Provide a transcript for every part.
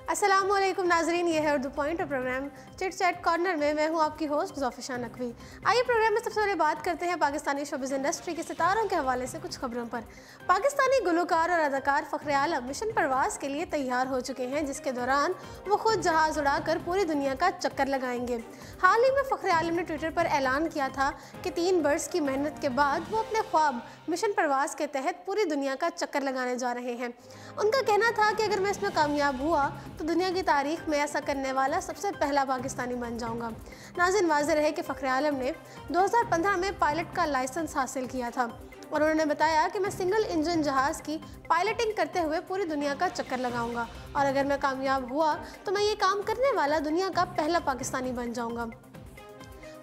अस्सलामुअलैकुम नाजरीन, ये है उर्दू पॉइंट और प्रोग्राम चिट चैट कॉर्नर में मैं हूँ आपकी होस्ट ज़ोफिशा नकवी। आइए प्रोग्राम में सबसे पहले बात करते हैं पाकिस्तानी शोबिज़ इंडस्ट्री के सितारों के हवाले से कुछ खबरों पर। पाकिस्तानी गुलकार और अदाकार फ़ख्र आलम मिशन परवाज़ के लिए तैयार हो चुके हैं, जिसके दौरान वो खुद जहाज़ उड़ाकर पूरी दुनिया का चक्कर लगाएंगे। हाल ही में फ़ख्र आलम ने ट्विटर पर ऐलान किया था कि 3 बरस की मेहनत के बाद वो अपने ख्वाब मिशन परवाज़ के तहत पूरी दुनिया का चक्कर लगाने जा रहे हैं। उनका कहना था कि अगर मैं इसमें कामयाब हुआ तो दुनिया की तारीख में ऐसा करने वाला सबसे पहला पाकिस्तानी बन जाऊंगा। नाज़रीन, वाज़ेह रहे कि फ़ख्र आलम ने 2015 में पायलट का लाइसेंस हासिल किया था और उन्होंने बताया कि मैं सिंगल इंजन जहाज़ की पायलटिंग करते हुए पूरी दुनिया का चक्कर लगाऊंगा और अगर मैं कामयाब हुआ तो मैं ये काम करने वाला दुनिया का पहला पाकिस्तानी बन जाऊंगा।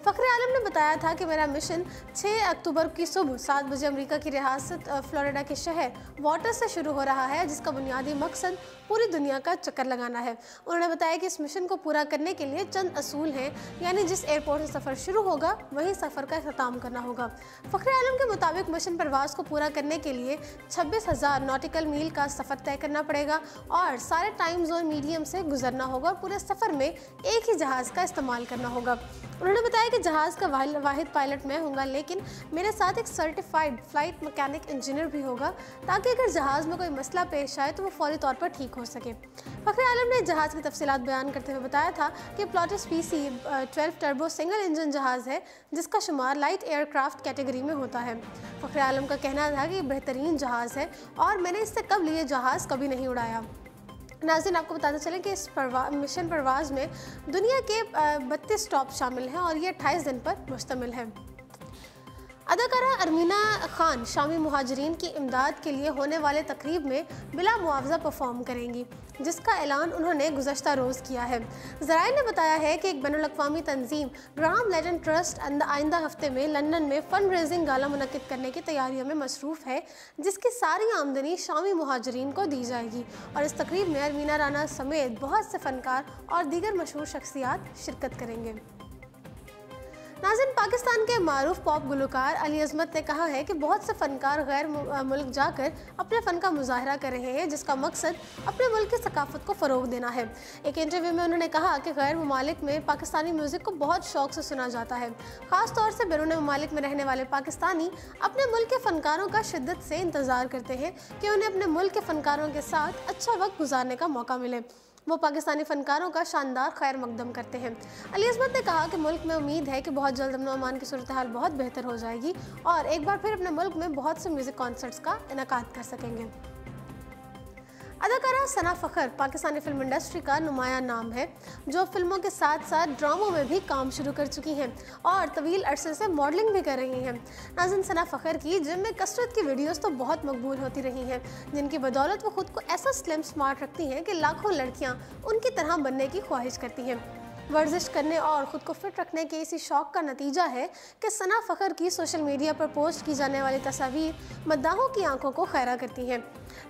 फ़ख्र आलम ने बताया था कि मेरा मिशन 6 अक्टूबर की सुबह 7 बजे अमेरिका की रियासत फ्लोरिडा के शहर वाटर से शुरू हो रहा है, जिसका बुनियादी मकसद पूरी दुनिया का चक्कर लगाना है। उन्होंने बताया कि इस मिशन को पूरा करने के लिए चंद असूल हैं, यानी जिस एयरपोर्ट से सफ़र शुरू होगा वहीं सफ़र का अख्ताम करना होगा। फ़ख्र आलम के मुताबिक मिशन परवाज़ को पूरा करने के लिए 26,000 नॉटिकल मील का सफ़र तय करना पड़ेगा और सारे टाइम जोन मीडियम से गुजरना होगा और पूरे सफ़र में एक ही जहाज़ का इस्तेमाल करना होगा। उन्होंने बताया कि जहाज़ का वाहिद पायलट मैं होऊंगा, लेकिन मेरे साथ एक सर्टिफाइड फ्लाइट मैकेनिक इंजीनियर भी होगा ताकि अगर जहाज़ में कोई मसला पेश आए तो वो फौरी तौर पर ठीक हो सके। फ़ख्र आलम ने जहाज़ की तफसीलात बयान करते हुए बताया था कि प्लॉटिस PC 12 टर्बो सिंगल इंजन जहाज़ है, जिसका शुमार लाइट एयरक्राफ्ट कैटेगरी में होता है। फ़ख्र आलम का कहना था कि बेहतरीन जहाज़ है और मैंने इससे कबल ये जहाज़ कभी नहीं उड़ाया। नाज़रीन, आपको बताते चलें कि इस मिशन परवाज़ में दुनिया के 32 स्टॉप शामिल हैं और ये 28 दिन पर मुश्तमिल है। अदाकारा अरमीना खान शामी मुहाजिरीन की इमदाद के लिए होने वाले तकरीब में बिला मुआवजा परफॉर्म करेंगी, जिसका ऐलान उन्होंने गुज़श्ता रोज़ किया है। ज़राए ने बताया है कि एक बैनुल-अक़वामी तंजीम ग्राहम लेजन ट्रस्ट आइंदा हफ्ते में लंदन में फंड रेजिंग गाला मुनक्किद करने की तैयारियों में मसरूफ़ है, जिसकी सारी आमदनी शामी मुहाजिरीन को दी जाएगी और इस तकरीब में अरमीना राना समेत बहुत से फ़नकार और दीगर मशहूर शख्सियात शिरकत करेंगे। नाज़रीन, पाकिस्तान के मारूफ पॉप गुलकार अली अज़मत ने कहा है कि बहुत से फ़नकार गैर मुल्क जाकर अपने फ़न का मुजाहरा कर रहे हैं, जिसका मकसद अपने मुल्क की सकाफ़त को फ़रोग़ देना है। एक इंटरव्यू में उन्होंने कहा कि गैर ममालिक में पाकिस्तानी म्यूज़िक को बहुत शौक़ से सुना जाता है। ख़ास तौर से बैरून ममालिक में रहने वाले पाकिस्तानी अपने मुल्क के फ़नकारों का शिद्दत से इंतज़ार करते हैं कि उन्हें अपने मुल्क के फ़नकारों के साथ अच्छा वक्त गुजारने का मौका मिले। वो पाकिस्तानी फ़नकारों का शानदार खैर मकदम करते हैं। अली अज़मत ने कहा कि मुल्क में उम्मीद है कि बहुत जल्द अमन अमान की सूरत हाल बहुत बेहतर हो जाएगी और एक बार फिर अपने मुल्क में बहुत से म्यूज़िक कॉन्सर्ट्स का इनेकाद कर सकेंगे। अदाकारा सना फ़खर पाकिस्तानी फ़िल्म इंडस्ट्री का नुमाया नाम है, जो फिल्मों के साथ साथ ड्रामों में भी काम शुरू कर चुकी हैं और तवील अरसे से मॉडलिंग भी कर रही हैं। नाज़रीन, सना फ़खर की जिम में कसरत की वीडियोस तो बहुत मकबूल होती रही हैं, जिनकी बदौलत वो खुद को ऐसा स्लिम स्मार्ट रखती हैं कि लाखों लड़कियाँ उनकी तरह बनने की ख्वाहिश करती हैं। वर्जिश करने और ख़ुद को फिट रखने के इसी शौक़ का नतीजा है कि सना फ़खर की सोशल मीडिया पर पोस्ट की जाने वाली तस्वीर मद्दाहों की आंखों को खैरा करती हैं।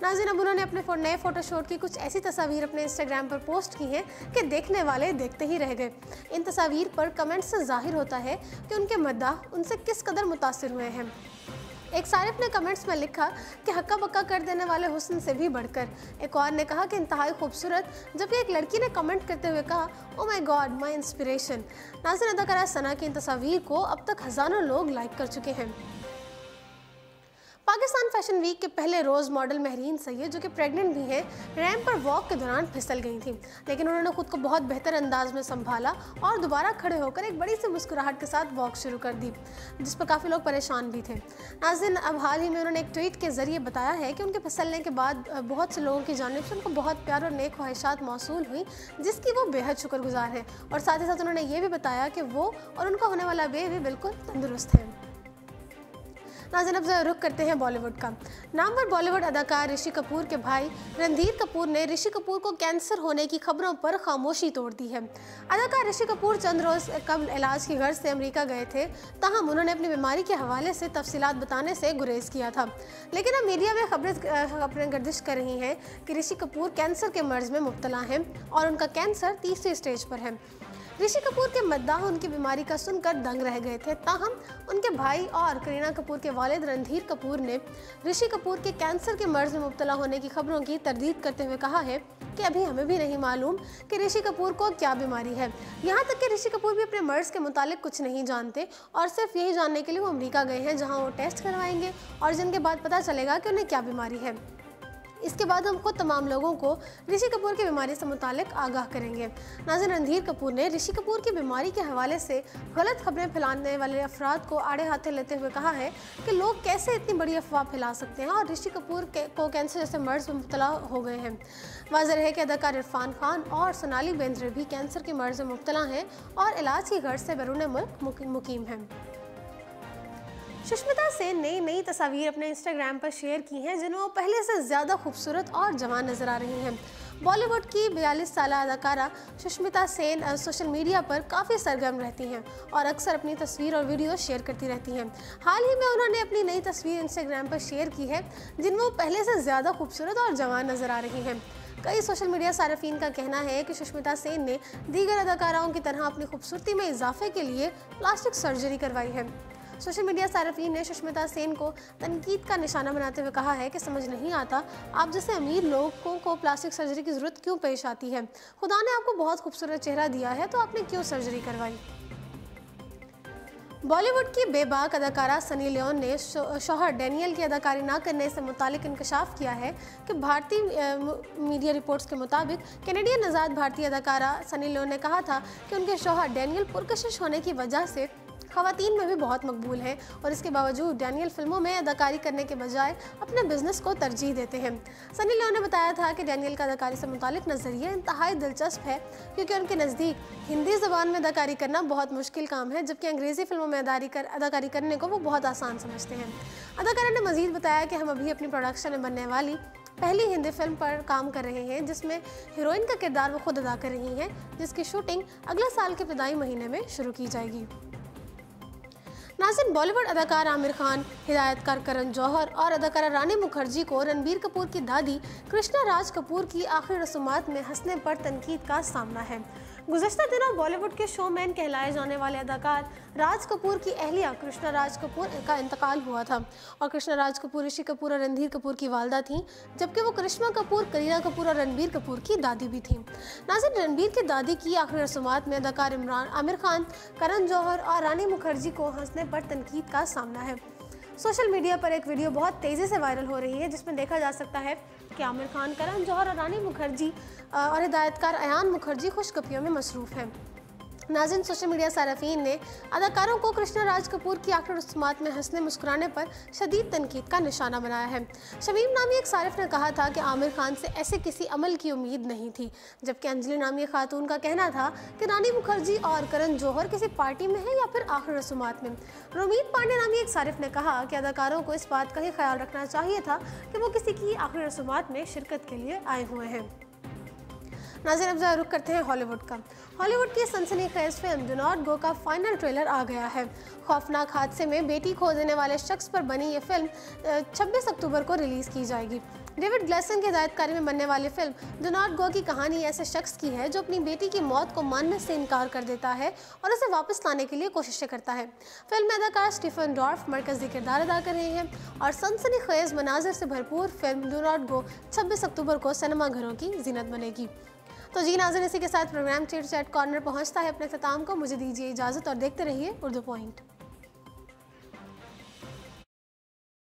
नाज़रीन, अब उन्होंने अपने नए फ़ोटोशूट की कुछ ऐसी तस्वीर अपने इंस्टाग्राम पर पोस्ट की हैं कि देखने वाले देखते ही रह गए। इन तस्वीर पर कमेंट से ज़ाहिर होता है कि उनके मद्दाह उनसे किस कदर मुतासिर हुए हैं। एक सारिफ ने कमेंट्स में लिखा कि हक्का बक्का कर देने वाले हुस्न से भी बढ़कर। एक और ने कहा कि इंतहाई खूबसूरत, जबकि एक लड़की ने कमेंट करते हुए कहा, oh my God, my inspiration. नाज़रीन, अदाकारा सना की इन तस्वीर को अब तक हज़ारों लोग लाइक कर चुके हैं। पाकिस्तान फैशन वीक के पहले रोज़ मॉडल महरीन सैयद, जो कि प्रेग्नेंट भी हैं, रैंप पर वॉक के दौरान फिसल गई थी, लेकिन उन्होंने खुद को बहुत बेहतर अंदाज में संभाला और दोबारा खड़े होकर एक बड़ी सी मुस्कुराहट के साथ वॉक शुरू कर दी, जिस पर काफ़ी लोग परेशान भी थे। नाज़रीन, अब हाल ही में उन्होंने एक ट्वीट के ज़रिए बताया है कि उनके फिसलने के बाद बहुत से लोगों की जानिब से उनको बहुत प्यार और नेक ख्वाहिशात मौसूल हुई, जिसकी वो बेहद शुक्रगुजार हैं और साथ ही साथ उन्होंने ये भी बताया कि वो और उनका होने वाला बेबी बिल्कुल तंदुरुस्त है। नाज़रीन, अब रुख करते हैं बॉलीवुड का। नामवर बॉलीवुड अदाकार ऋषि कपूर के भाई रणधीर कपूर ने ऋषि कपूर को कैंसर होने की खबरों पर खामोशी तोड़ दी है। अदाकार ऋषि कपूर चंद रोज़ कबल इलाज की गर्ज से अमेरिका गए थे, ताहम उन्होंने अपनी बीमारी के हवाले से तफसीलात बताने से गुरेज किया था, लेकिन अब मीडिया में खबरें गर्दिश कर रही हैं कि ऋषि कपूर कैंसर के मर्ज में मुब्तला हैं और उनका कैंसर तीसरी स्टेज पर है। ऋषि कपूर के मद्दाह उनकी बीमारी का सुनकर दंग रह गए थे। ताहम उनके भाई और करीना कपूर के वालिद रणधीर कपूर ने ऋषि कपूर के कैंसर के मर्ज में मुब्तला होने की खबरों की तरदीद करते हुए कहा है कि अभी हमें भी नहीं मालूम कि ऋषि कपूर को क्या बीमारी है। यहाँ तक कि ऋषि कपूर भी अपने मर्ज के मुतालिक कुछ नहीं जानते और सिर्फ यही जानने के लिए वो अमेरिका गए हैं, जहाँ वो टेस्ट करवाएंगे और जिनके बाद पता चलेगा कि उन्हें क्या बीमारी है। इसके बाद हम खुद तमाम लोगों को ऋषि कपूर की बीमारी से मुतालिक आगाह करेंगे। नाज़रीन, रणधीर कपूर ने ऋषि कपूर की बीमारी के हवाले से गलत खबरें फैलाने वाले अफराद को आड़े हाथे लेते हुए कहा है कि लोग कैसे इतनी बड़ी अफवाह फैला सकते हैं और ऋषि कपूर को कैंसर जैसे मर्ज में मुब्तला हो गए हैं। वाज़ेह है कि अदाकार इरफान खान और सोनाली बेंद्रे भी कैंसर के मर्ज में मुब्तला हैं और इलाज की गर्ज से बैरून मुल्क मुकीम हैं। सुष्मिता सेन ने नई तस्वीर अपने इंस्टाग्राम पर शेयर की हैं, जिनमें वो पहले से ज़्यादा खूबसूरत और जवान नजर आ रही हैं। बॉलीवुड की 42 साल अदाकारा सुष्मिता सेन सोशल मीडिया पर काफ़ी सरगर्म रहती हैं और अक्सर अपनी तस्वीर और वीडियो शेयर करती रहती हैं। हाल ही में उन्होंने अपनी नई तस्वीर इंस्टाग्राम पर शेयर की है, जिनमें वो पहले से ज़्यादा खूबसूरत और जवान नजर आ रही हैं। कई सोशल मीडिया सार्फिन का कहना है कि सुष्मिता सेन ने दीगर अदाकाराओं की तरह अपनी खूबसूरती में इजाफे के लिए प्लास्टिक सर्जरी करवाई है। सोशल मीडिया सार्फिन ने सुष्मिता सेन को तनकीद का निशाना बनाते हुए कहा है कि समझ नहीं आता आप जैसे अमीर लोगों को प्लास्टिक सर्जरी की ज़रूरत क्यों पेश आती है। खुदा ने आपको बहुत खूबसूरत चेहरा दिया है तो आपने क्यों सर्जरी करवाई। बॉलीवुड की बेबाक अदाकारा सनी लियोन ने शौहर डैनियल की अदाकारी न करने से मुतालिक इंकशाफ किया है कि भारतीय मीडिया रिपोर्ट्स के मुताबिक कैनेडियन आज़ाद भारतीय अदाकारा सनी लियोन ने कहा था कि उनके शौहर डैनियल पुरकशिश होने की वजह से ख़वातीन में भी बहुत मकबूल हैं और इसके बावजूद डैनियल फिल्मों में अदाकारी करने के बजाय अपने बिजनेस को तरजीह देते हैं। सनी लियोन ने बताया था कि डैनियल का अदाकारी से मुतालिक नज़रिया इंतहाई दिलचस्प है, क्योंकि उनके नज़दीक हिंदी ज़बान में अदाकारी करना बहुत मुश्किल काम है, जबकि अंग्रेज़ी फिल्मों में अदाकारी करने को वो बहुत आसान समझते हैं। अदाकारा ने मज़ीद बताया कि हम अभी अपनी प्रोडक्शन में बनने वाली पहली हिंदी फिल्म पर काम कर रहे हैं, जिसमें हीरोइन का किरदार वो खुद अदा कर रही हैं, जिसकी शूटिंग अगले साल के इब्तदाई महीने में शुरू की जाएगी। नाज़रीन, बॉलीवुड अदाकार आमिर खान, हिदायतकार करण जौहर और अदाकारा रानी मुखर्जी को रणबीर कपूर की दादी कृष्णा राज कपूर की आखिरी रसूमात में हंसने पर तनकीद का सामना है। गुज़श्ता दिनों बॉलीवुड के शोमैन कहलाए जाने वाले अदाकार राज कपूर की अहलिया कृष्णा राज कपूर का इंतकाल हुआ था और कृष्णा राज कपूर ऋषि कपूर और रणधीर कपूर की वालदा थीं, जबकि वो करिश्मा कपूर, करीना कपूर और रणबीर कपूर की दादी भी थीं। नाज़रीन, रणबीर की दादी की आखिरी रसूमात में अदाकार आमिर खान, करण जौहर और रानी मुखर्जी को हंसने पर तनकीद का सामना है। सोशल मीडिया पर एक वीडियो बहुत तेज़ी से वायरल हो रही है, जिसमें देखा जा सकता है कि आमिर खान, करण जौहर और रानी मुखर्जी और हिदायतकार अयान मुखर्जी खुशगपियों में मसरूफ़ हैं। नाज़रीन, सोशल मीडिया सार्फिन ने अदाकारों को कृष्णा राज कपूर की आखिरी रस्मात में हंसने मुस्कुराने पर शदीद तनकीद का निशाना बनाया है। शमीम नामी एक सारिफ ने कहा था कि आमिर खान से ऐसे किसी अमल की उम्मीद नहीं थी, जबकि अंजलि नामी एक खातून का कहना था कि रानी मुखर्जी और करण जौहर किसी पार्टी में है या फिर आखिरी रस्मात में। रोमीत पांडे नामी एक सारिफ ने कहा कि अदाकारों को इस बात का ही ख्याल रखना चाहिए था कि वो किसी की आखिरी रस्मात में शिरकत के लिए आए हुए हैं। नाज़रीन, अब रुख करते हैं हॉलीवुड का। हॉलीवुड की सनसनीखेज फिल्म डू नॉट गो का फाइनल ट्रेलर आ गया है। खौफनाक हादसे में बेटी खो देने वाले शख्स पर बनी ये फिल्म 26 अक्टूबर को रिलीज़ की जाएगी। डेविड ग्लेसन की हिदायतकारी में बनने वाली फिल्म डू नॉट गो की कहानी ऐसे शख्स की है जो अपनी बेटी की मौत को मानने से इनकार कर देता है और उसे वापस लाने के लिए कोशिशें करता है। फिल्म में अदाकार स्टीफन डॉर्फ मरकजी किरदार अदा कर रहे हैं और सनसनीखेज मनाजिर से भरपूर फिल्म डू नॉट गो 26 अक्टूबर को सिनेमा घरों की जीनत बनेगी। तो जी नाज़रीन, इसी के साथ प्रोग्राम चिट चैट कॉर्नर पहुंचता है अपने ख़त्म को। मुझे दीजिए इजाज़त और देखते रहिए उर्दू पॉइंट।